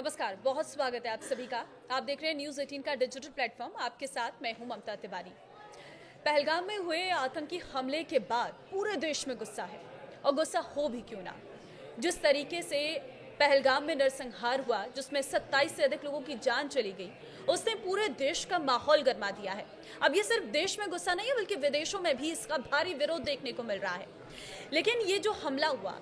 नमस्कार, बहुत स्वागत है आप सभी का। आप देख रहे हैं न्यूज़ 18 का डिजिटल प्लेटफॉर्म। आपके साथ मैं हूं ममता तिवारी। पहलगाम में हुए आतंकी हमले के बाद पूरे देश में गुस्सा है, और गुस्सा हो भी क्यों ना। जिस तरीके से पहलगाम में नरसंहार हुआ, जिसमें 27 से अधिक लोगों की जान चली गई, उसने पूरे देश का माहौल गरमा दिया है। अब ये सिर्फ देश में गुस्सा नहीं है, बल्कि विदेशों में भी इसका भारी विरोध देखने को मिल रहा है। लेकिन ये जो हमला हुआ,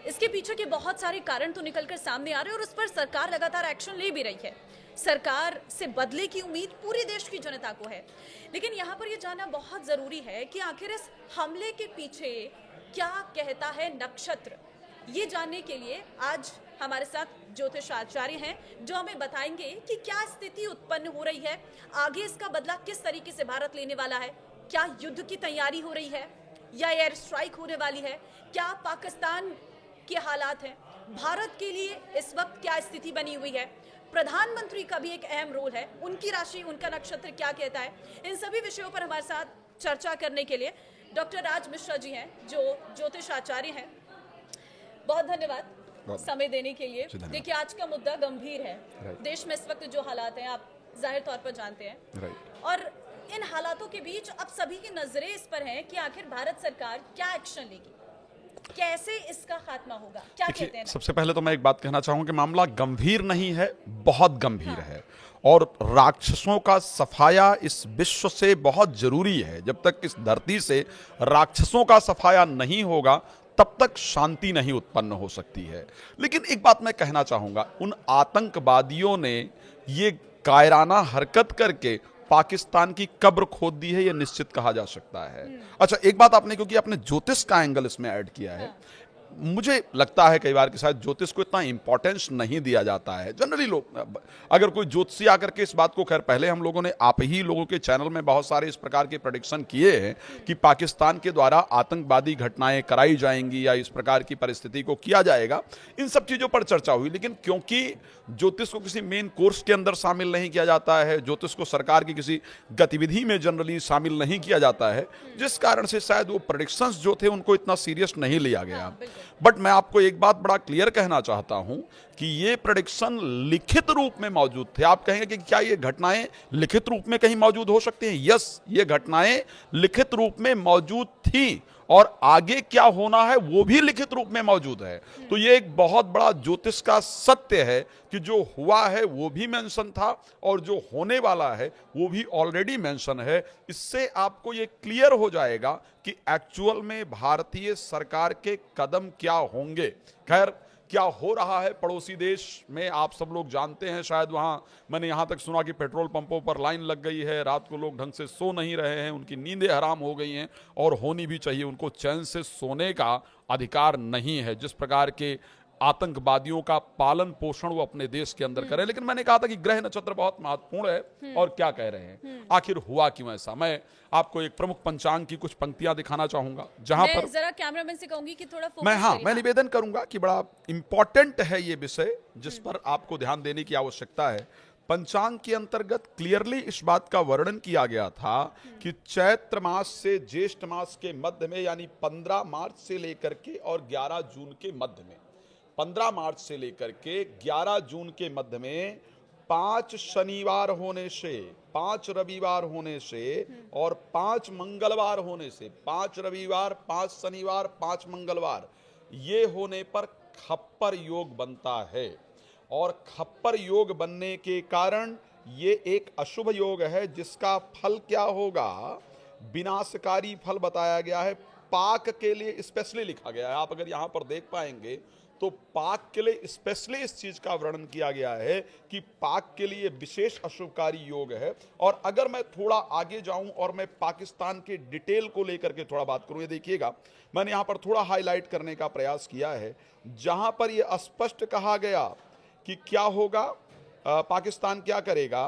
इसके पीछे के बहुत सारे कारण तो निकलकर सामने आ रहे हैं, और उस पर सरकार लगातार एक्शन ले भी रही है। सरकार से बदले की उम्मीद पूरे देश की जनता को है। लेकिन यहाँ पर यह जानना बहुत जरूरी है कि आखिर इस हमले के पीछे क्या कहता है नक्षत्र। ये जानने के लिए आज हमारे साथ ज्योतिष आचार्य हैं, जो हमें बताएंगे कि क्या स्थिति उत्पन्न हो रही है, आगे इसका बदला किस तरीके से भारत लेने वाला है, क्या युद्ध की तैयारी हो रही है या एयर स्ट्राइक होने वाली है, क्या पाकिस्तान के हालात हैं, भारत के लिए इस वक्त क्या स्थिति बनी हुई है, प्रधानमंत्री का भी एक अहम रोल है, उनकी राशि, उनका नक्षत्र क्या कहता है। इन सभी विषयों पर हमारे साथ चर्चा करने के लिए डॉक्टर राज मिश्रा जी हैं, जो ज्योतिष आचार्य हैं। बहुत धन्यवाद समय देने के लिए। देखिए, आज का मुद्दा गंभीर है। देश में इस वक्त जो हालात हैं, आप जाहिर तौर पर जानते हैं, और इन हालातों के बीच अब सभी की नजरें इस पर हैं कि आखिर भारत सरकार क्या एक्शन लेगी, कैसे इसका खात्मा होगा, क्या कहते हैं। सबसे पहले तो मैं एक बात कहना चाहूंगा कि मामला गंभीर नहीं है, बहुत गंभीर है, और राक्षसों का सफाया इस विश्व से बहुत जरूरी है। जब तक इस धरती से राक्षसों का सफाया नहीं होगा, तब तक शांति नहीं उत्पन्न हो सकती है। लेकिन एक बात मैं कहना चाहूंगा, उन आतंकवादियों ने ये कायराना हरकत करके पाकिस्तान की कब्र खोद दी है, यह निश्चित कहा जा सकता है। अच्छा, एक बात आपने, क्योंकि आपने ज्योतिष का एंगल इसमें ऐड किया है, मुझे लगता है कई बार कि शायद ज्योतिष को इतना इंपॉर्टेंस नहीं दिया जाता है। जनरली लोग, अगर कोई ज्योतिषी आकर के इस बात को, खैर पहले हम लोगों ने आप ही लोगों के चैनल में बहुत सारे इस प्रकार के प्रेडिक्शन किए हैं कि पाकिस्तान के द्वारा आतंकवादी घटनाएं कराई जाएंगी या इस प्रकार की परिस्थिति को किया जाएगा, इन सब चीजों पर चर्चा हुई। लेकिन क्योंकि ज्योतिष को किसी मेन कोर्स के अंदर शामिल नहीं किया जाता है, ज्योतिष को सरकार की किसी गतिविधि में जनरली शामिल नहीं किया जाता है, जिस कारण से शायद वो प्रेडिक्शंस जो थे उनको इतना सीरियस नहीं लिया गया। बट मैं आपको एक बात बड़ा क्लियर कहना चाहता हूं कि ये प्रेडिक्शन लिखित रूप में मौजूद थे। आप कहेंगे कि क्या ये घटनाएं लिखित रूप में कहीं मौजूद हो सकती हैं? यस, ये घटनाएं लिखित रूप में मौजूद थी, और आगे क्या होना है वो भी लिखित रूप में मौजूद है। तो ये एक बहुत बड़ा ज्योतिष का सत्य है कि जो हुआ है वो भी मेंशन था, और जो होने वाला है वो भी ऑलरेडी मेंशन है। इससे आपको ये क्लियर हो जाएगा कि एक्चुअल में भारतीय सरकार के कदम क्या होंगे। खैर, क्या हो रहा है पड़ोसी देश में आप सब लोग जानते हैं। शायद वहां मैंने यहां तक सुना कि पेट्रोल पंपों पर लाइन लग गई है, रात को लोग ढंग से सो नहीं रहे हैं, उनकी नींदें हराम हो गई हैं, और होनी भी चाहिए। उनको चैन से सोने का अधिकार नहीं है, जिस प्रकार के आतंकवादियों का पालन पोषण वो अपने देश के अंदर करें। लेकिन मैंने कहा था कि ग्रह नक्षत्र बहुत महत्वपूर्ण है, और क्या कह रहे हैं, आखिर हुआ क्यों ऐसा। मैं आपको एक प्रमुख पंचांग की कुछ पंक्तियां दिखाना चाहूंगा, जहां पर जरा कैमरामैन से कहूंगी कि थोड़ा फोकस मैं निवेदन करूंगा कि बड़ा इंपॉर्टेंट है ये विषय, जिस पर आपको ध्यान देने की आवश्यकता है। पंचांग के अंतर्गत क्लियरली इस बात का वर्णन किया गया था कि चैत्र मास से ज्येष्ठ मास के मध्य में, यानी 15 मार्च से लेकर के और 11 जून के मध्य में, 15 मार्च से लेकर के 11 जून के मध्य में 5 शनिवार होने से, 5 रविवार होने से और 5 मंगलवार होने से, 5 रविवार, 5 शनिवार, 5 मंगलवार, ये होने पर खप्पर योग बनता है। और खप्पर योग बनने के कारण ये एक अशुभ योग है, जिसका फल क्या होगा, विनाशकारी फल बताया गया है। पाक के लिए स्पेशली लिखा गया है। आप अगर यहां पर देख पाएंगे तो पाक के लिए स्पेशली इस चीज का वर्णन किया गया है कि पाक के लिए विशेष अशुभकारी योग है। और अगर मैं थोड़ा आगे जाऊं और मैं पाकिस्तान के डिटेल को लेकर के थोड़ा बात करूं, ये देखिएगा, मैंने यहां पर थोड़ा हाईलाइट करने का प्रयास किया है, जहां पर यह स्पष्ट कहा गया कि क्या होगा, पाकिस्तान क्या करेगा।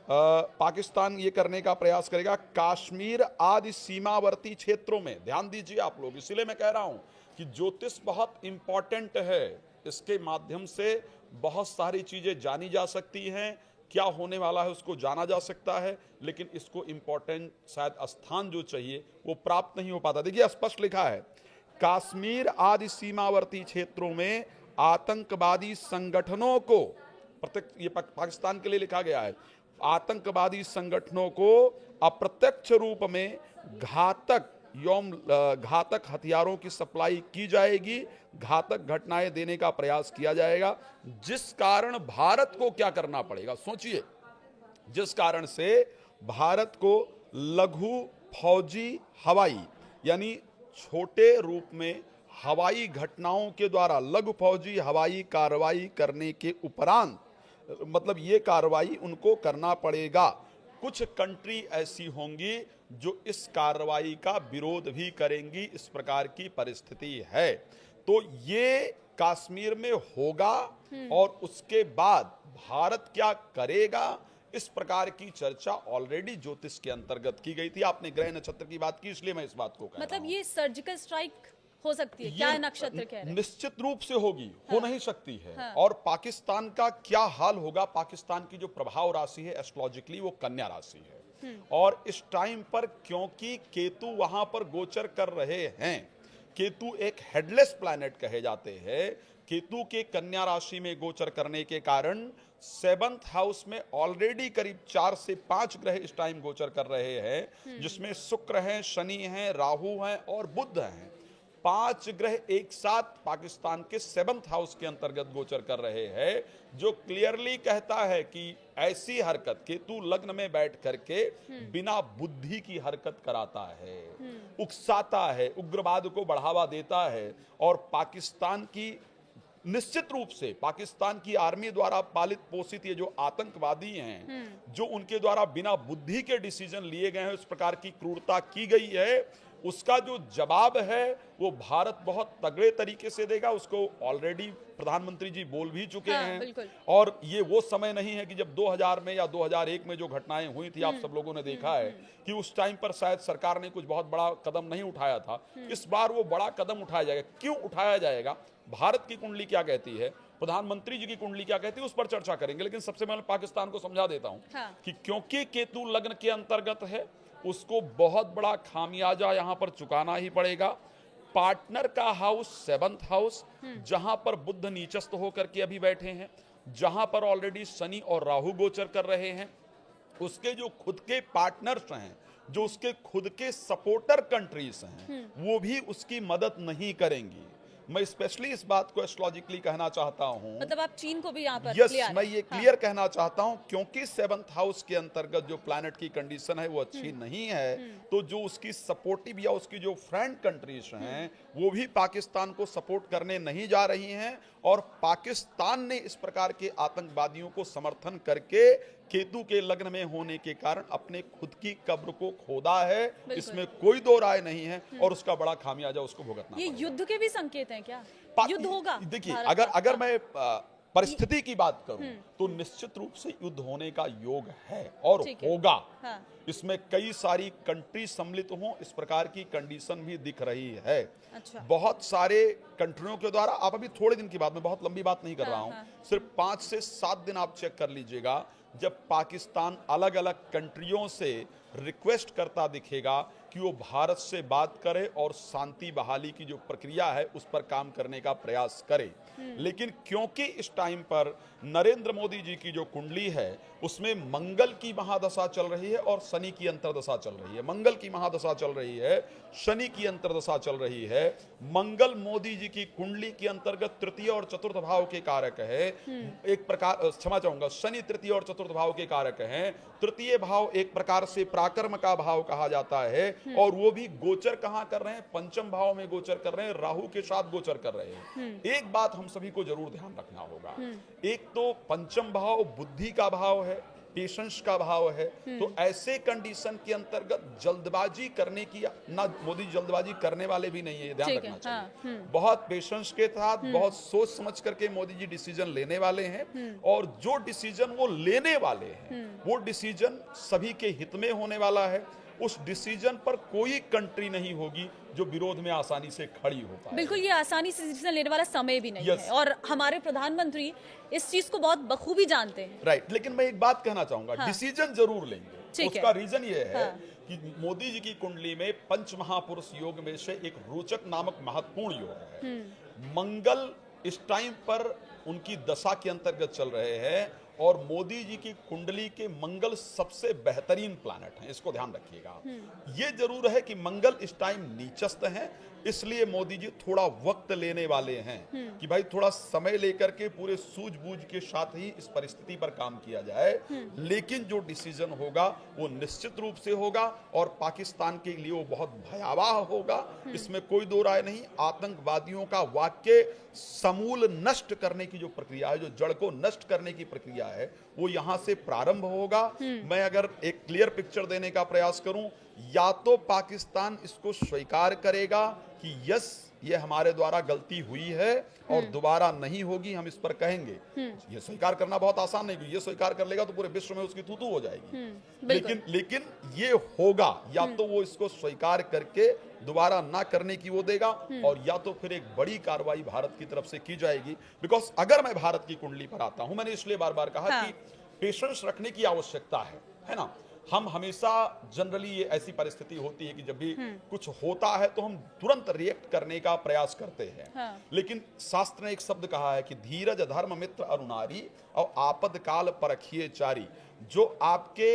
पाकिस्तान ये करने का प्रयास करेगा कश्मीर आदि सीमावर्ती क्षेत्रों में। ध्यान दीजिए आप लोग, इसीलिए मैं कह रहा हूं कि ज्योतिष बहुत इंपॉर्टेंट है। इसके माध्यम से बहुत सारी चीजें जानी जा सकती हैं, क्या होने वाला है उसको जाना जा सकता है, लेकिन इसको इंपॉर्टेंट शायद स्थान जो चाहिए वो प्राप्त नहीं हो पाता। देखिए, स्पष्ट लिखा है, कश्मीर आदि सीमावर्ती क्षेत्रों में आतंकवादी संगठनों को प्रत्यक्ष, ये पाकिस्तान के लिए लिखा गया है, आतंकवादी संगठनों को अप्रत्यक्ष रूप में घातक हथियारों की सप्लाई की जाएगी, घातक घटनाएं देने का प्रयास किया जाएगा, जिस कारण भारत को क्या करना पड़ेगा, सोचिए, जिस कारण से भारत को लघु फौजी हवाई, यानी छोटे रूप में हवाई घटनाओं के द्वारा लघु फौजी हवाई कार्रवाई करने के उपरांत, मतलब ये कार्रवाई उनको करना पड़ेगा। कुछ कंट्री ऐसी होंगी जो इस कार्रवाई का विरोध भी करेंगी, इस प्रकार की परिस्थिति है। तो ये कश्मीर में होगा और उसके बाद भारत क्या करेगा, इस प्रकार की चर्चा ऑलरेडी ज्योतिष के अंतर्गत की गई थी। आपने ग्रह नक्षत्र की बात की, इसलिए मैं इस बात को कह रहा मतलब हूं। ये सर्जिकल स्ट्राइक हो सकती है, क्या नक्षत्र कह रहे हैं? निश्चित रूप से होगी, हो नहीं सकती है। हाँ। और पाकिस्तान का क्या हाल होगा, पाकिस्तान की जो प्रभाव राशि है एस्ट्रोलॉजिकली वो कन्या राशि है, और इस टाइम पर क्योंकि केतु वहां पर गोचर कर रहे हैं, केतु एक हेडलेस प्लैनेट कहे जाते हैं, केतु के कन्या राशि में गोचर करने के कारण 7th हाउस में ऑलरेडी करीब 4 से 5 ग्रह इस टाइम गोचर कर रहे हैं, जिसमें शुक्र हैं, शनि हैं, राहु हैं और बुध हैं। 5 ग्रह एक साथ पाकिस्तान के 7th हाउस के अंतर्गत गोचर कर रहे हैं, जो क्लियरली कहता है कि ऐसी हरकत, केतु लग्न में बैठ करके बिना बुद्धि की हरकत कराता है, उकसाता है, उग्रवाद को बढ़ावा देता है, और पाकिस्तान की निश्चित रूप से पाकिस्तान की आर्मी द्वारा पालित पोषित ये जो आतंकवादी हैं, जो उनके द्वारा बिना बुद्धि के डिसीजन लिए गए हैं, उस प्रकार की क्रूरता की गई है, उसका जो जवाब है वो भारत बहुत तगड़े तरीके से देगा। उसको ऑलरेडी प्रधानमंत्री जी बोल भी चुके हैं। और ये वो समय नहीं है कि जब 2000 में या 2001 में जो घटनाएं हुई थी, आप सब लोगों ने देखा है कि उस टाइम पर शायद सरकार ने कुछ बहुत बड़ा कदम नहीं उठाया था। इस बार वो बड़ा कदम उठाया जाएगा। क्यों उठाया जाएगा, भारत की कुंडली क्या कहती है, प्रधानमंत्री जी की कुंडली क्या कहती है, उस पर चर्चा करेंगे। लेकिन सबसे पहले पाकिस्तान को समझा देता हूं कि क्योंकि केतु लग्न के अंतर्गत है, उसको बहुत बड़ा खामियाजा यहां पर चुकाना ही पड़ेगा। पार्टनर का हाउस 7th हाउस, जहां पर बुध नीचस्थ होकर के अभी बैठे हैं, जहां पर ऑलरेडी शनि और राहु गोचर कर रहे हैं, उसके जो खुद के पार्टनर्स हैं, जो उसके खुद के सपोर्टर कंट्रीज हैं, वो भी उसकी मदद नहीं करेंगी। मैं स्पेशली इस बात को एस्ट्रोलॉजिकली कहना चाहता हूं, मतलब आप चीन को भी यहाँ पर यस, मैं ये क्लियर कहना चाहता हूं, क्योंकि 7th हाउस के अंतर्गत जो प्लैनेट की कंडीशन है वो अच्छी नहीं है, तो जो उसकी सपोर्टिव या उसकी जो फ्रेंड कंट्रीज हैं वो भी पाकिस्तान को सपोर्ट करने नहीं जा रही हैं, और पाकिस्तान ने इस प्रकार के आतंकवादियों को समर्थन करके केतु के लग्न में होने के कारण अपने खुद की कब्र को खोदा है। इसमें कोई दो राय नहीं है, और उसका बड़ा खामियाजा उसको भुगतना ये पड़ेगा। युद्ध के भी संकेत हैं क्या? युद्ध होगा? देखिए, अगर मैं परिस्थिति की बात करूं तो निश्चित रूप से युद्ध होने का योग है और होगा। हाँ। इसमें कई सारी कंट्री सम्मिलित हों, इस प्रकार की कंडीशन भी दिख रही है। अच्छा। बहुत सारे कंट्रियों के द्वारा, आप अभी थोड़े दिन की बात, मैं बहुत लंबी बात नहीं कर रहा हूं, सिर्फ 5 से 7 दिन आप चेक कर लीजिएगा, जब पाकिस्तान अलग अलग कंट्रियों से रिक्वेस्ट करता दिखेगा कि वो भारत से बात करे और शांति बहाली की जो प्रक्रिया है उस पर काम करने का प्रयास करे। लेकिन क्योंकि इस टाइम पर नरेंद्र मोदी जी की जो कुंडली है उसमें मंगल की महादशा चल रही है और शनि की अंतर्दशा चल रही है। मंगल की महादशा चल रही है, शनि की अंतर्दशा चल रही है। मंगल मोदी जी की कुंडली के अंतर्गत तृतीय और चतुर्थ भाव के कारक है। एक प्रकार, क्षमा चाहूंगा, शनि तृतीय और चतुर्थ भाव के कारक हैं। तृतीय भाव एक प्रकार से पराक्रम का भाव कहा जाता है, और वो भी गोचर कहां कर रहे हैं, पंचम भाव में गोचर कर रहे हैं, राहु के साथ गोचर कर रहे हैं। एक बात हम सभी को जरूर ध्यान रखना होगा, एक तो पंचम भाव बुद्धि का भाव है, पेशेंस का भाव है, तो ऐसे कंडीशन के अंतर्गत जल्दबाजी करने की, ना मोदी जल्दबाजी करने वाले भी नहीं है, ध्यान रखना चाहिए। बहुत पेशेंस के साथ, बहुत सोच समझ करके मोदी जी डिसीजन लेने वाले हैं, और जो डिसीजन वो लेने वाले हैं वो डिसीजन सभी के हित में होने वाला है। उस डिसीजन पर कोई कंट्री नहीं होगी जो विरोध में आसानी से खड़ी हो पाए। बिल्कुल, ये आसानी से डिसीजन लेने वाला समय भी नहीं है, और हमारे प्रधानमंत्री इस चीज को बहुत बखूबी जानते हैं। राइट, लेकिन मैं एक बात कहना चाहूंगा, डिसीजन जरूर लेंगे। उसका रीजन ये है कि मोदी जी की कुंडली में पंच महापुरुष योग में से एक रोचक नामक महत्वपूर्ण योग है। मंगल इस टाइम पर उनकी दशा के अंतर्गत चल रहे हैं और मोदी जी की कुंडली के मंगल सबसे बेहतरीन प्लैनेट हैं, इसको ध्यान रखिएगा आप। ये जरूर है कि मंगल इस टाइम नीचस्थ हैं, इसलिए मोदी जी थोड़ा वक्त लेने वाले हैं कि भाई थोड़ा समय लेकर के पूरे सूझबूझ के साथ ही इस परिस्थिति पर काम किया जाए। लेकिन जो डिसीजन होगा वो निश्चित रूप से होगा और पाकिस्तान के लिए वो बहुत भयावह होगा, इसमें कोई दो राय नहीं। आतंकवादियों का वाक्य समूल नष्ट करने की जो प्रक्रिया है, जो जड़ को नष्ट करने की प्रक्रिया है, वो यहां से प्रारंभ होगा। मैं अगर एक क्लियर पिक्चर देने का प्रयास करूं, या तो पाकिस्तान इसको स्वीकार करेगा कि यस ये हमारे द्वारा गलती हुई है और दोबारा नहीं होगी, हम इस पर कहेंगे। ये स्वीकार करना बहुत आसान नहीं, क्योंकि ये स्वीकार कर लेगा तो पूरे विश्व में उसकी थू-थू हो जाएगी। लेकिन ये होगा, या तो वो इसको स्वीकार करके दोबारा ना करने की वो देगा, और या तो फिर एक बड़ी कार्रवाई भारत की तरफ से की जाएगी। बिकॉज अगर मैं भारत की कुंडली पर आता हूं, मैंने इसलिए बार बार कहा कि पेशेंस रखने की आवश्यकता है ना। हम हमेशा जनरली ये ऐसी परिस्थिति होती है कि जब भी कुछ होता है तो हम तुरंत रिएक्ट करने का प्रयास करते हैं। लेकिन शास्त्र ने एक शब्द कहा है कि धीरज धर्म मित्र अरुणारी और आपद काल परखिए चारी। जो आपके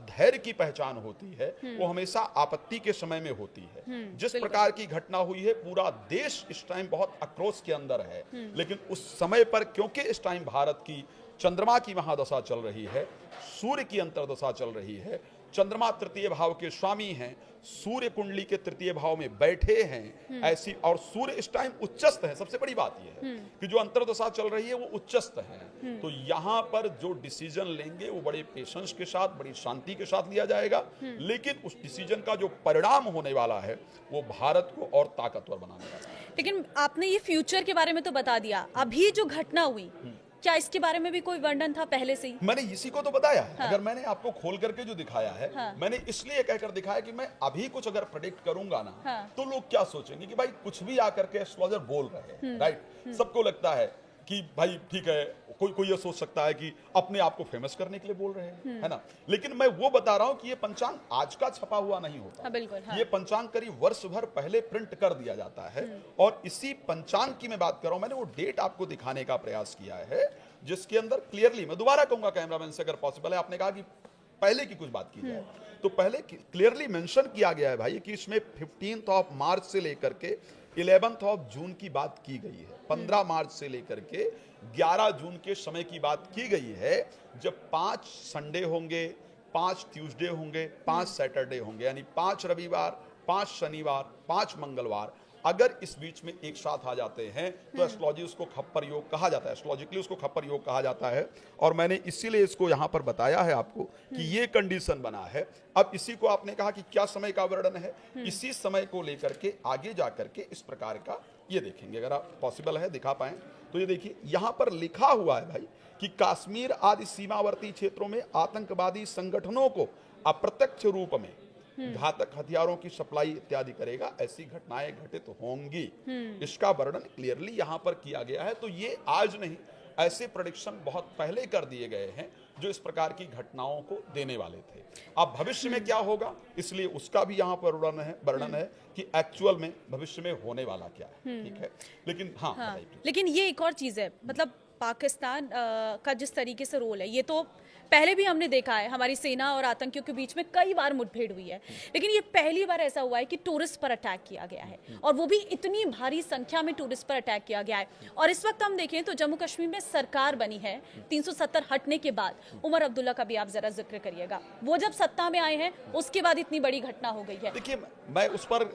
धैर्य की पहचान होती है वो हमेशा आपत्ति के समय में होती है। जिस प्रकार की घटना हुई है, पूरा देश इस टाइम बहुत आक्रोश के अंदर है, लेकिन उस समय पर क्योंकि इस टाइम भारत की चंद्रमा की महादशा चल रही है, सूर्य की अंतर्दशा चल रही है, चंद्रमा तृतीय भाव के स्वामी हैं, सूर्य कुंडली के तृतीय भाव में बैठे हैं ऐसी, और सूर्य इस टाइम उच्चस्थ है। सबसे बड़ी बात यह है कि जो अंतर्दशा चल रही है वो उच्चस्थ है। तो यहाँ पर जो डिसीजन लेंगे वो बड़े पेशेंस के साथ, बड़ी शांति के साथ लिया जाएगा। लेकिन उस डिसीजन का जो परिणाम होने वाला है वो भारत को और ताकतवर बनाने वाला है। लेकिन आपने ये फ्यूचर के बारे में तो बता दिया, अभी जो घटना हुई क्या इसके बारे में भी कोई वर्णन था पहले से ही? मैंने इसी को तो बताया है। अगर मैंने आपको खोल करके जो दिखाया है, मैंने इसलिए कहकर दिखाया कि मैं अभी कुछ अगर प्रेडिक्ट करूंगा ना तो लोग क्या सोचेंगे कि भाई कुछ भी आकर के एस्ट्रोलॉजर बोल रहे हैं, राइट। सबको लगता है कि भाई ठीक है, कोई ये सोच सकता है कि अपने आप को फेमस करने के लिए बोल रहे हैं, है ना। लेकिन मैं वो बता रहा हूं कि ये पंचांग आज का छपा हुआ नहीं होता। बिल्कुल, ये पंचांग करीब वर्ष भर पहले प्रिंट कर दिया जाता है। और इसी पंचांग की मैं बात कर रहा हूं, मैंने वो डेट आपको दिखाने का प्रयास किया है जिसके अंदर क्लियरली, मैं दोबारा कहूंगा कैमरामैन से अगर पॉसिबल है, आपने कहा कि पहले की कुछ बात की जाए, तो पहले क्लियरली मेंशन किया गया है भाई कि इसमें 15 ऑफ मार्च से लेकर के 11 ऑफ जून की बात की गई है। 15 मार्च से लेकर के 11 जून के समय की बात की गई है, जब 5 संडे होंगे, 5 ट्यूसडे होंगे, 5 सैटरडे होंगे, यानी 5 रविवार, 5 शनिवार, 5 मंगलवार अगर इस बीच में एक साथ आ जाते हैं तो एस्ट्रोलॉजी उसको खप्पर योग कहा जाता है, एस्ट्रोलॉजिकली उसको खप्पर योग कहा जाता है। और मैंने इसीलिए इसको यहां पर बताया है आपको कि ये कंडीशन बना है। अब इसी को आपने कहा कि क्या समय का वर्णन है, इसी समय को लेकर के आगे जाकर के इस प्रकार का ये देखेंगे, अगर आप पॉसिबल है दिखा पाए तो। ये देखिए यहां पर लिखा हुआ है भाई कि कश्मीर आदि सीमावर्ती क्षेत्रों में आतंकवादी संगठनों को अप्रत्यक्ष रूप में घातक हथियारों की सप्लाई इत्यादि करेगा, ऐसी घटनाएं घटित होंगी। इसका वर्णन क्लियरली यहां पर किया गया है। तो ये आज नहीं, ऐसे प्रेडिक्शन बहुत पहले कर दिए गए हैं जो इस प्रकार की घटनाओं को देने वाले थे। अब भविष्य में क्या होगा, इसलिए उसका भी यहाँ पर वर्णन है कि एक्चुअल में भविष्य में होने वाला क्या है। ठीक है, लेकिन हाँ। लेकिन ये एक और चीज है, मतलब पाकिस्तान का जिस तरीके से रोल है, ये तो पहले भी हमने देखा है, हमारी सेना और आतंकियों के बीच में कई बार मुठभेड़ हुई है, लेकिन ये पहली बार ऐसा हुआ है कि टूरिस्ट पर अटैक किया गया है, और वो भी इतनी भारी संख्या में टूरिस्ट पर अटैक किया गया है। और इस वक्त हम देखें तो जम्मू कश्मीर में सरकार बनी है 370 हटने के बाद। उमर अब्दुल्ला का भी आप जरा जिक्र करिएगा, वो जब सत्ता में आए हैं उसके बाद इतनी बड़ी घटना हो गई है। देखिए, मैं उस पर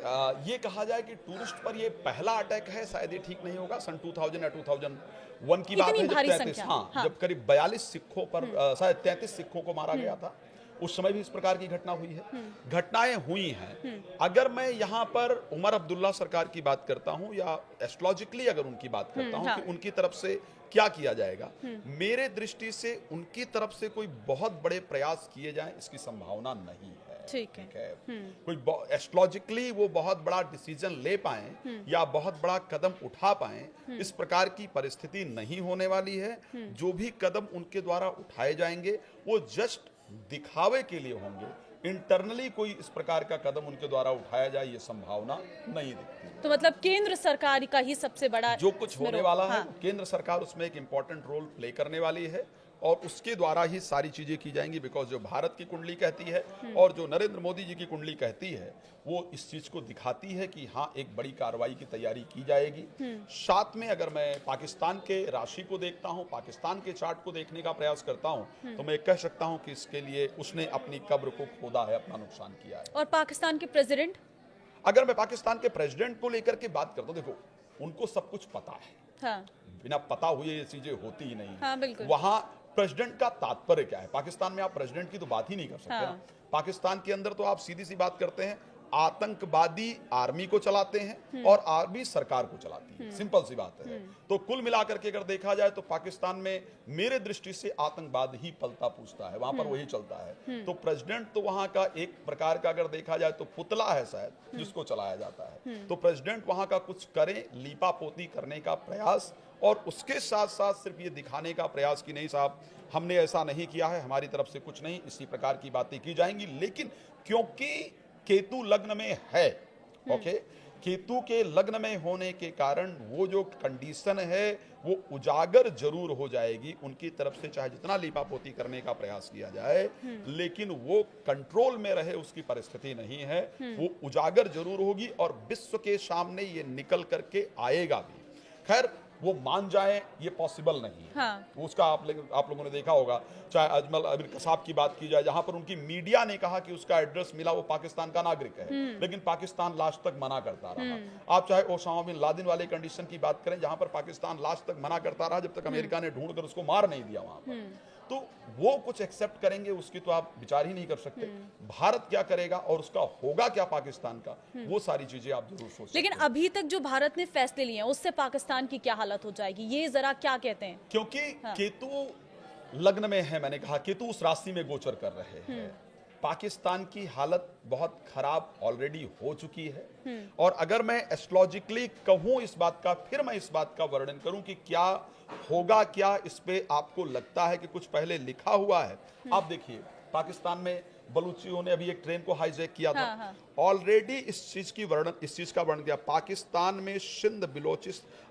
ये कहा जाए कि टूरिस्ट पर ये पहला अटैक है, शायद ये ठीक नहीं होगा। सन 2000 या 2001 की बात है, जब करीब 42 सिखों पर शायद 33 सिखों को मारा गया था। उस समय भी इस प्रकार की घटना हुई है, घटनाएं हुई हैं। अगर मैं यहाँ पर उमर अब्दुल्ला सरकार की बात करता हूँ या एस्ट्रोलॉजिकली अगर उनकी बात करता हूँ कि उनकी तरफ से क्या किया जाएगा, मेरे दृष्टि से उनकी तरफ से कोई बहुत बड़े प्रयास किए जाएं इसकी संभावना नहीं है। ठीक है। कोई एस्ट्रोलॉजिकली वो बहुत बड़ा डिसीजन ले पाए या बहुत बड़ा कदम उठा पाए, इस प्रकार की परिस्थिति नहीं होने वाली है। जो भी कदम उनके द्वारा उठाए जाएंगे वो जस्ट दिखावे के लिए होंगे, इंटरनली कोई इस प्रकार का कदम उनके द्वारा उठाया जाए, ये संभावना नहीं दिखती। तो मतलब केंद्र सरकार का ही सबसे बड़ा जो कुछ होने वाला है, हाँ। केंद्र सरकार उसमें एक इंपॉर्टेंट रोल प्ले करने वाली है और उसके द्वारा ही सारी चीजें की जाएंगी। बिकॉज जो भारत की कुंडली कहती है और जो नरेंद्र मोदी जी की कुंडली कहती है, वो इस चीज को दिखाती है कि हाँ, एक बड़ी कार्रवाई की तैयारी की जाएगी। साथ में अगर मैं पाकिस्तान के राशि को देखता हूँ, पाकिस्तान के चार्ट को देखने का प्रयास करता हूँ, तो मैं कह सकता हूँ कि इसके लिए उसने अपनी कब्र को खोदा है, अपना नुकसान किया है। और पाकिस्तान के प्रेसिडेंट, अगर मैं पाकिस्तान के प्रेसिडेंट को लेकर के बात करता हूँ, देखो उनको सब कुछ पता है, हाँ बिना पता हुए ये चीजें होती ही नहीं। हाँ बिल्कुल। वहां प्रेसिडेंट का तात्पर्य क्या है? पाकिस्तान में आप प्रेसिडेंट की तो बात ही नहीं कर सकते हाँ। ना। पाकिस्तान के अंदर तो आप सीधी सी बात करते हैं, आतंकवादी आर्मी को चलाते हैं और आर्मी सरकार को चलाती है, सिंपल सी बात है। तो कुल मिलाकर के अगर देखा जाए तो पाकिस्तान में मेरे दृष्टि से आतंकवाद ही पलता पूछता है, वहां पर वही चलता है। तो प्रेसिडेंट तो वहां का एक प्रकार का अगर देखा जाए तो पुतला है शायद, जिसको चलाया जाता है। तो प्रेसिडेंट वहां का कुछ करें, लीपापोती करने का प्रयास, और उसके साथ साथ सिर्फ ये दिखाने का प्रयास कि नहीं साहब हमने ऐसा नहीं किया है, हमारी तरफ से कुछ नहीं, इसी प्रकार की बातें की जाएंगी। लेकिन क्योंकि केतु लग्न में है, ओके, केतु के लग्न में होने के कारण वो जो कंडीशन है वो उजागर जरूर हो जाएगी उनकी तरफ से, चाहे जितना लीपापोती करने का प्रयास किया जाए, लेकिन वो कंट्रोल में रहे उसकी परिस्थिति नहीं है। वो उजागर जरूर होगी और विश्व के सामने ये निकल करके आएगा भी। खैर वो मान जाए ये पॉसिबल नहीं है। हाँ। उसका आप लोगों ने देखा होगा, चाहे अजमल अमीर कसाब की बात की जाए, जहां पर उनकी मीडिया ने कहा कि उसका एड्रेस मिला, वो पाकिस्तान का नागरिक है, लेकिन पाकिस्तान लास्ट तक मना करता रहा। आप चाहे ओसामा बिन लादेन वाले कंडीशन की बात करें, जहां पर पाकिस्तान लास्ट तक मना करता रहा जब तक अमेरिका ने ढूंढ कर उसको मार नहीं दिया वहां पर। तो वो कुछ एक्सेप्ट करेंगे उसकी तो आप विचार ही नहीं कर सकते। भारत क्या करेगा और उसका होगा क्या पाकिस्तान का, वो सारी चीजें आप जरूर सोच। लेकिन अभी तक जो भारत ने फैसले लिए हैं उससे पाकिस्तान की क्या हालत हो जाएगी, ये जरा क्या कहते हैं? क्योंकि केतु लग्न में है, मैंने कहा केतु उस राशि में गोचर कर रहे हैं। पाकिस्तान की हालत बहुत खराब ऑलरेडी हो चुकी है। और अगर मैं एस्ट्रोलॉजिकली कहूं इस बात का, फिर मैं इस बात का वर्णन करूं कि क्या होगा, क्या इस पे आपको लगता है कि कुछ पहले लिखा हुआ है? आप देखिए, पाकिस्तान में बलूचियों ने अभी एक ट्रेन को हाईजैक किया था। ऑलरेडी इस चीज का वर्णन किया। पाकिस्तान में सिंध,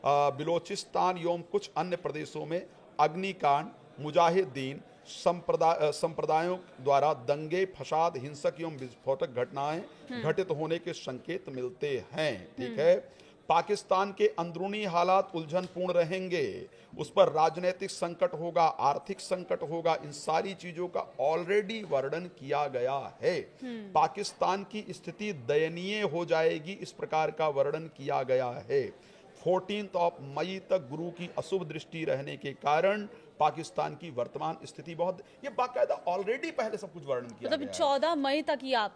बिलोचिस्तान एवं कुछ अन्य प्रदेशों में अग्निकांड, मुजाहिदीन संप्रदायों द्वारा दंगे, फसाद, हिंसक एवं विस्फोटक घटनाएं घटित होने के संकेत मिलते हैं। ठीक है, पाकिस्तान के अंदरूनी हालात उलझनपूर्ण रहेंगे, उस पर राजनीतिक संकट होगा, आर्थिक संकट होगा, इन सारी चीजों का ऑलरेडी वर्णन किया गया है। पाकिस्तान की स्थिति दयनीय हो जाएगी, इस प्रकार का वर्णन किया गया है। 14 मई तक गुरु की अशुभ दृष्टि रहने के कारण पाकिस्तान की वर्तमान स्थिति बहुत, ये बाकायदा ऑलरेडी पहले सब कुछ वर्णन किया मतलब गया है। 14 मई तक ही आप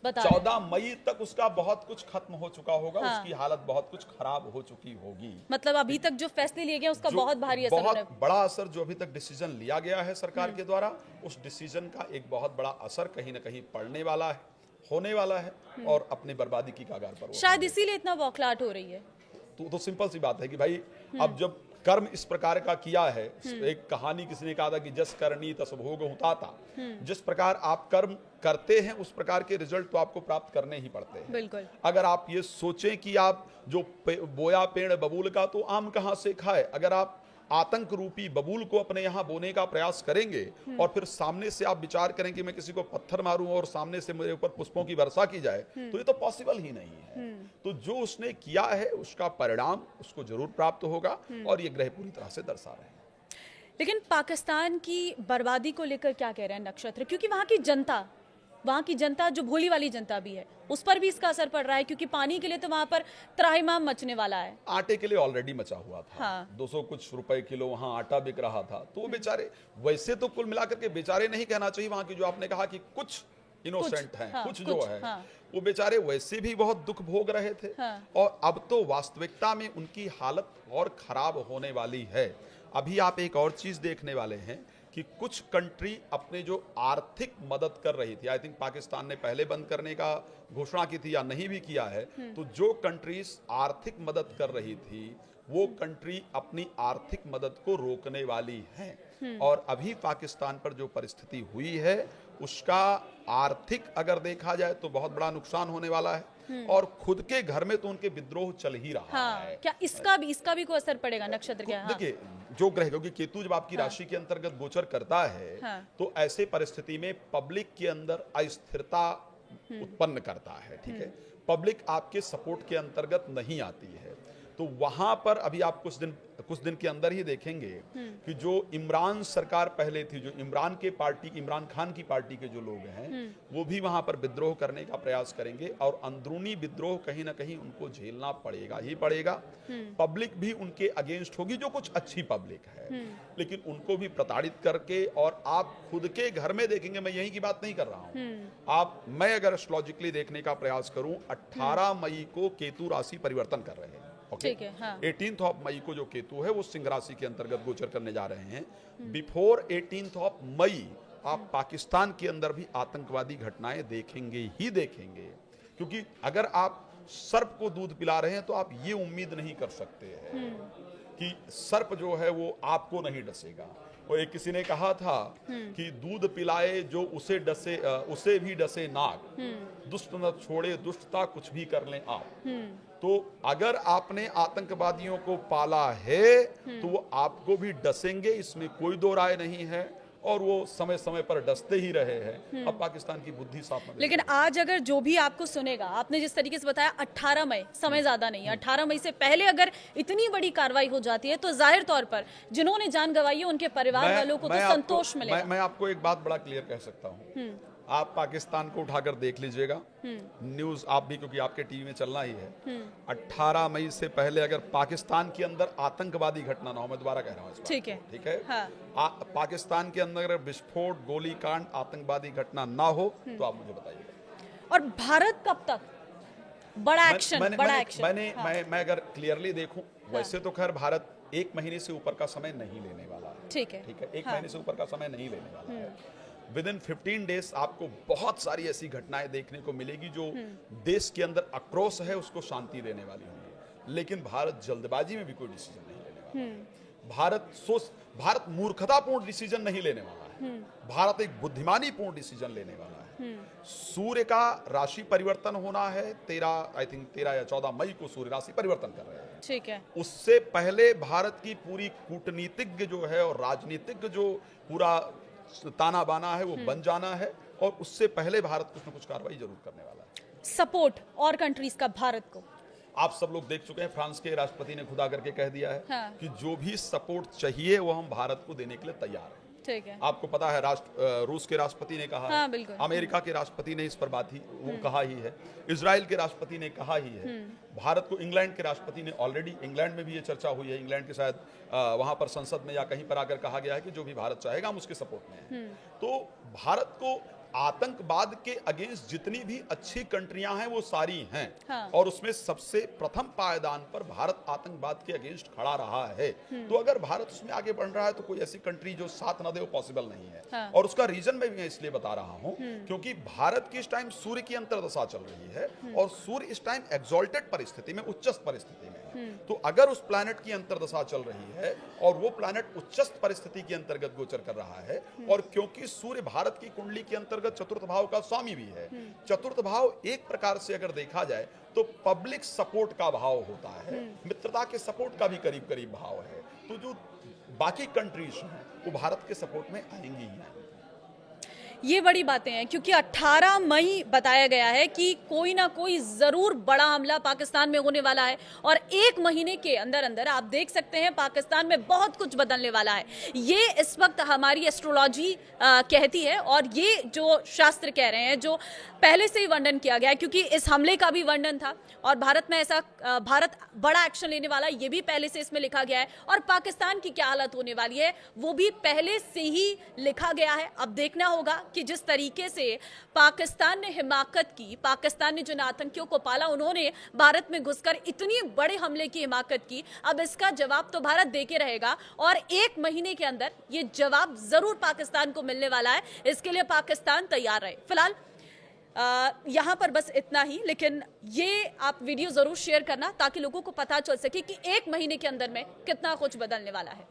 बता रहे हैं। 14 मई तक उसका बहुत कुछ खत्म हो चुका होगा। उसकी हालत बहुत कुछ खराब हो चुकी होगी। मतलब अभी तक जो फैसले लिए गए उसका बहुत भारी असर बहुत होने- बड़ा असर जो अभी तक डिसीजन लिया गया है सरकार के द्वारा, उस डिसीजन का एक बहुत बड़ा असर कहीं ना कहीं पड़ने वाला है, होने वाला है और अपनी बर्बादी की कगार पर वो शायद इसीलिए इतना बौखलाहट हो रही है। तो सिंपल सी बात है कि भाई अब जब कर्म इस प्रकार का किया है, एक कहानी किसी ने कहा था कि जस करनी तस भोग हुताता, जिस प्रकार आप कर्म करते हैं उस प्रकार के रिजल्ट तो आपको प्राप्त करने ही पड़ते हैं। बिल्कुल। अगर आप ये सोचें कि आप जो बोया पेड़ बबूल का तो आम कहां से खाए, अगर आप आतंक रूपी बबूल को अपने यहाँ बोने का प्रयास करेंगे और फिर सामने से आप विचार करें कि मैं किसी को पत्थर मारूं और सामने से मेरे ऊपर पुष्पों की वर्षा की जाए, तो ये तो पॉसिबल ही नहीं है। तो जो उसने किया है उसका परिणाम उसको जरूर प्राप्त होगा और ये ग्रह पूरी तरह से दर्शा रहे हैं। लेकिन पाकिस्तान की बर्बादी को लेकर क्या कह रहे हैं नक्षत्र? क्योंकि वहाँ की जनता जो भोली वाली जनता भी है, उस पर भी इसका असर पड़ रहा है, क्योंकि पानी के लिए तो वहाँ पर त्राहिमाम मचने वाला है। आटे के लिए ऑलरेडी मचा हुआ था। हाँ। 200 कुछ रुपए किलो वहाँ आटा बिक रहा था। तो वो बेचारे, वैसे तो कुल मिलाकर के बेचारे नहीं कहना चाहिए, वहाँ की जो आपने कहा कि कुछ इनोसेंट हैं, हाँ, कुछ जो है, हाँ। वो बेचारे वैसे भी बहुत दुख भोग रहे थे। हाँ। और अब तो वास्तविकता में उनकी हालत और खराब होने वाली है। अभी आप एक और चीज देखने वाले हैं कि कुछ कंट्री अपने जो आर्थिक मदद कर रही थी, आई थिंक पाकिस्तान ने पहले बंद करने का घोषणा की थी या नहीं भी किया है, तो जो कंट्रीज आर्थिक मदद कर रही थी वो कंट्री अपनी आर्थिक मदद को रोकने वाली हैं। और अभी पाकिस्तान पर जो परिस्थिति हुई है उसका आर्थिक अगर देखा जाए तो बहुत बड़ा नुकसान होने वाला है और खुद के घर में तो उनके विद्रोह चल ही रहा है। क्या इसका भी कोई असर पड़ेगा नक्षत्र के? देखिए जो ग्रह, क्योंकि केतु जब आपकी राशि के अंतर्गत गोचर करता है तो ऐसे परिस्थिति में पब्लिक के अंदर अस्थिरता उत्पन्न करता है। ठीक है, पब्लिक आपके सपोर्ट के अंतर्गत नहीं आती है, तो वहां पर अभी आप कुछ दिन के अंदर ही देखेंगे कि जो इमरान सरकार पहले थी, जो इमरान खान की पार्टी के जो लोग हैं वो भी वहां पर विद्रोह करने का प्रयास करेंगे और अंदरूनी विद्रोह कहीं ना कहीं उनको झेलना पड़ेगा ही पड़ेगा। पब्लिक भी उनके अगेंस्ट होगी, जो कुछ अच्छी पब्लिक है, लेकिन उनको भी प्रताड़ित करके, और आप खुद के घर में देखेंगे, मैं यही की बात नहीं कर रहा हूं, मैं अगर एस्ट्रोलॉजिकली देखने का प्रयास करूं, 18 मई को केतु राशि परिवर्तन कर रहे हैं। ठीक है, हाँ। 18 ऑफ मई को जो केतु है वो सिंह राशि के अंतर्गत गोचर करने जा रहे हैं। बिफोर 18 ऑफ मई आप पाकिस्तान के अंदर भी आतंकवादी घटनाएं देखेंगे ही देखेंगे, क्योंकि अगर आप सर्प को दूध पिला रहे हैं तो आप ये उम्मीद नहीं कर सकते हैं कि सर्प जो है वो आपको नहीं डसेगा। और एक किसी ने कहा था कि दूध पिलाए जो उसे डसे, उसे भी डसे नाग, दुष्ट न छोड़े दुष्टता कुछ भी कर लें आप। तो अगर आपने आतंकवादियों को पाला है तो वो आपको भी डसेंगे, इसमें कोई दो राय नहीं है, और वो समय समय पर डसते ही रहे हैं। अब पाकिस्तान की बुद्धि साफ। लेकिन आज अगर जो भी आपको सुनेगा, आपने जिस तरीके से बताया 18 मई, समय ज्यादा नहीं है, 18 मई से पहले अगर इतनी बड़ी कार्रवाई हो जाती है तो जाहिर तौर पर जिन्होंने जान गंवाई है उनके परिवार वालों को तो संतोष मिलेगा। मैं आपको एक बात बड़ा क्लियर कह सकता हूँ, आप पाकिस्तान को उठाकर देख लीजिएगा, न्यूज आप भी, क्योंकि आपके टीवी में चलना ही है, 18 मई से पहले अगर पाकिस्तान के अंदर आतंकवादी घटना ना हो, मैं दोबारा कह रहा हूँ, ठीक है, ठीक है, हाँ। पाकिस्तान के अंदर अगर विस्फोट, गोलीकांड, आतंकवादी घटना ना हो तो आप मुझे बताइएगा। और भारत कब तक बड़ा एक्शन, मैं अगर क्लियरली देखूं, वैसे तो खैर भारत 1 महीने से ऊपर का समय नहीं लेने वाला है। ठीक है, 1 महीने से ऊपर का समय नहीं लेने वाला है। विद इन 15 डेज आपको बहुत सारी ऐसी घटनाएं देखने को मिलेगी जो देश के अंदर आक्रोश है उसको शांति देने वाली होंगी। लेकिन भारत जल्दबाजी में भी कोई डिसीजन नहीं लेने वाला है। भारत मूर्खतापूर्ण डिसीजन नहीं लेने वाला है। भारत एक बुद्धिमानीपूर्ण डिसीजन लेने वाला है। सूर्य का राशि परिवर्तन होना है 13 या 14 मई को सूर्य राशि परिवर्तन कर रहे हैं। ठीक है, उससे पहले भारत की पूरी कूटनीतिज्ञ जो है और राजनीतिक जो पूरा ताना बाना है वो बन जाना है, और उससे पहले भारत कुछ न कुछ कार्रवाई जरूर करने वाला है। सपोर्ट और कंट्रीज का भारत को आप सब लोग देख चुके हैं, फ्रांस के राष्ट्रपति ने खुदा करके कह दिया है हाँ। कि जो भी सपोर्ट चाहिए वो हम भारत को देने के लिए तैयार हैं। ठीक है, आपको पता है रूस के राष्ट्रपति ने कहा हाँ, है, अमेरिका के राष्ट्रपति ने इस पर बात ही वो कहा ही है, इजराइल के राष्ट्रपति ने कहा ही है, भारत को इंग्लैंड के राष्ट्रपति ने ऑलरेडी, इंग्लैंड में भी ये चर्चा हुई है, इंग्लैंड के शायद वहां पर संसद में या कहीं पर आकर कहा गया है कि जो भी भारत चाहेगा हम उसके सपोर्ट में हैं। तो भारत को आतंकवाद के अगेंस्ट जितनी भी अच्छी कंट्रियां हैं वो सारी हैं, हाँ। और उसमें सबसे प्रथम पायदान पर भारत आतंकवाद के अगेंस्ट खड़ा रहा है। तो अगर भारत उसमें आगे बढ़ रहा है तो कोई ऐसी कंट्री जो साथ न दे वो पॉसिबल नहीं है। हाँ। और उसका रीजन मैं भी इसलिए बता रहा हूं क्योंकि भारत की इस टाइम सूर्य की अंतर्दशा चल रही है और सूर्य इस टाइम एक्सॉल्टेड परिस्थिति में, उच्चस्थ परिस्थिति में है। तो अगर उस प्लैनेट की अंतर्दशा चल रही है और वो प्लैनेट उच्चस्थ परिस्थिति के अंतर्गत गोचर कर रहा है, और क्योंकि सूर्य भारत की कुंडली के अंतर्गत चतुर्थ भाव का स्वामी भी है, चतुर्थ भाव एक प्रकार से अगर देखा जाए तो पब्लिक सपोर्ट का भाव होता है, मित्रता के सपोर्ट का भी करीब करीब भाव है। तो जो बाकी कंट्रीज हैं वो भारत के सपोर्ट में आएंगी ही आएंगी। ये बड़ी बातें हैं क्योंकि 18 मई बताया गया है कि कोई ना कोई जरूर बड़ा हमला पाकिस्तान में होने वाला है, और 1 महीने के अंदर अंदर आप देख सकते हैं पाकिस्तान में बहुत कुछ बदलने वाला है। ये इस वक्त हमारी एस्ट्रोलॉजी कहती है, और ये जो शास्त्र कह रहे हैं, जो पहले से ही वर्णन किया गया है, क्योंकि इस हमले का भी वर्णन था और भारत में ऐसा भारत बड़ा एक्शन लेने वाला है, ये भी पहले से इसमें लिखा गया है, और पाकिस्तान की क्या हालत होने वाली है वो भी पहले से ही लिखा गया है। अब देखना होगा कि जिस तरीके से पाकिस्तान ने हिमाकत की, पाकिस्तान ने जिन आतंकियों को पाला, उन्होंने भारत में घुसकर इतनी बड़े हमले की हिमाकत की, अब इसका जवाब तो भारत देके रहेगा, और 1 महीने के अंदर ये जवाब जरूर पाकिस्तान को मिलने वाला है। इसके लिए पाकिस्तान तैयार रहे। फिलहाल यहाँ पर बस इतना ही, लेकिन ये आप वीडियो जरूर शेयर करना ताकि लोगों को पता चल सके कि 1 महीने के अंदर में कितना कुछ बदलने वाला है।